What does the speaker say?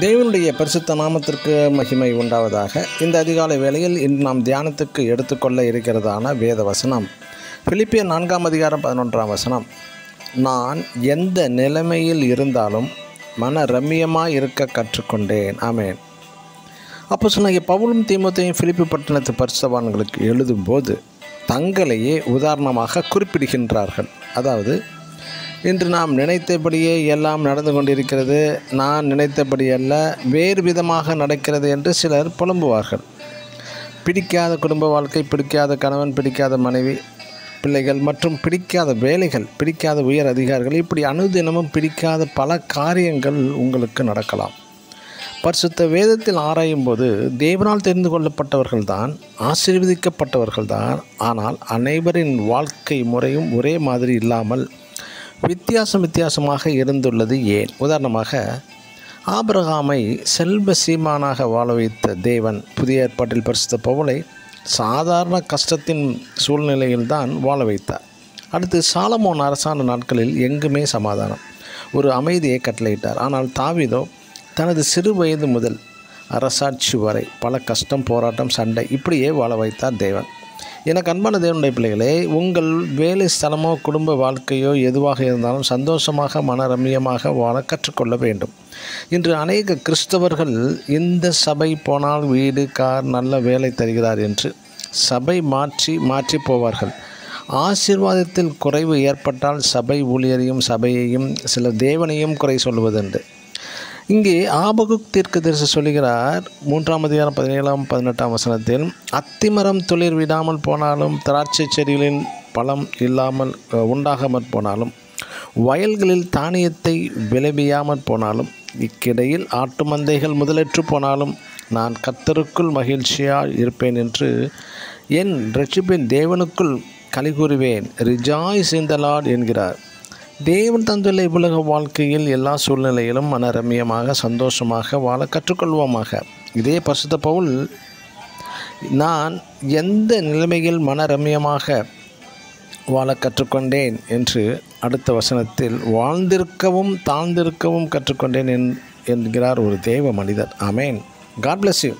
தேவனுடைய பரிசுத்த நாமத்திற்கு மகிமை உண்டாவதாக. இந்த அதிகாலை வேளையில் இன்று நாம் தியானத்துக்கு எடுத்துக்கொள்ள இருக்கிறதான வேத வசனம் பிலிப்பியர் 4:11. நான் எந்த நிலைமையில் இருந்தாலும் மன ரம்மியமாக இருக்க கற்றுக்கொண்டேன். ஆமேன். அப்போஸ்தலனாகிய பவுலும் தீமோத்தேயும் பிலிப்பி பட்டணத்து பரிசுத்தவான்களுக்கு எழுதும்போது தங்களையே உதாரணமாக குறிப்பிடுகின்றார்கள். அதாவது, இன்று நாம் நினைத்தபடியே எல்லாம் நடந்து கொண்டிருக்கிறது, நான் நினைத்தபடி அல்ல, வேறு விதமாக நடக்கிறது என்று சிலர் புலம்புவார்கள். பிடிக்காத குடும்ப வாழ்க்கை, பிடிக்காத கணவன், பிடிக்காத மனைவி, பிள்ளைகள் மற்றும் பிடிக்காத வேலைகள், பிடிக்காத உயர் அதிகாரிகள், இப்படி அனுதினமும் பிடிக்காத பல காரியங்கள் உங்களுக்கு நடக்கலாம். பரிசுத்த வேதத்தில் ஆராயும் போது தேவனால் தெரிந்து கொள்ளப்பட்டவர்கள்தான், ஆசீர்வதிக்கப்பட்டவர்கள்தான். ஆனால் அனைவரின் வாழ்க்கை முறையும் ஒரே மாதிரி இல்லாமல் வித்தியாசமாக இருந்துள்ளது ஏன்? உதாரணமாக, ஆபிரகாமை செல்வ சீமானாக வாழ வைத்த தேவன் புதிய ஏற்பாட்டில் பரிசுத்த பவுலை சாதாரண கஷ்டத்தின் சூழ்நிலையில்தான் வாழ வைத்தார். அடுத்து சாலமோன் அரசான நாட்களில் எங்குமே சமாதானம், ஒரு அமைதியை கட்டளையிட்டார். ஆனால் தாவீதோ தனது சிறு வயது முதல் அரசாட்சி வரை பல கஷ்டம், போராட்டம், சண்டை, இப்படியே வாழ வைத்தார் தேவன். எனக்கு அன்பான தேவனுடைய பிள்ளைகளே, உங்கள் வேலை ஸ்தலமோ குடும்ப வாழ்க்கையோ எதுவாக இருந்தாலும் சந்தோஷமாக மனரம்மியமாக வாழ கற்றுக்கொள்ள வேண்டும். இன்று அநேக கிறிஸ்தவர்கள் இந்த சபை போனால் வீடு, கார், நல்ல வேலை தருகிறார் என்று சபை மாற்றி போவார்கள். ஆசீர்வாதத்தில் குறைவு ஏற்பட்டால் சபை ஊழியரையும் சபையையும் சில தேவனையும் குறை சொல்வதுண்டு. இங்கே ஆபகுக் தீர்க்கதரிசி சொல்லுகிறார் 3:17-18 அத்திமரம் துளிர் விடாமல் போனாலும், திராட்சை செடிகளின் பழம் இல்லாமல் உண்டாகாமற் போனாலும், வயல்களில் தானியத்தை விளைவியாமற் போனாலும், இக்கிடையில் ஆட்டு மந்தைகள் முதலற்று போனாலும், நான் கர்த்தருக்குள் மகிழ்ச்சியாக இருப்பேன் என்று என் இரட்சிப்பின் தேவனுக்குள் களிகூறுவேன். ரிஜாய்ஸ் இன் தி லார்ட் என்கிறார். தேவன் தந்துள்ள இவ்வுலக வாழ்க்கையில் எல்லா சூழ்நிலையிலும் மனரம்மியமாக சந்தோஷமாக வாழ கற்றுக்கொள்வோமாக. இதே பரிசுத்த பவுல், நான் எந்த நிலைமையில் மனரம்மியமாக வாழ கற்றுக்கொண்டேன் என்று அடுத்த வசனத்தில் வாழ்ந்திருக்கவும் தாழ்ந்திருக்கவும் கற்றுக்கொண்டேன் என்கிறார் ஒரு தேவ மனிதர். ஆமேன். God bless you.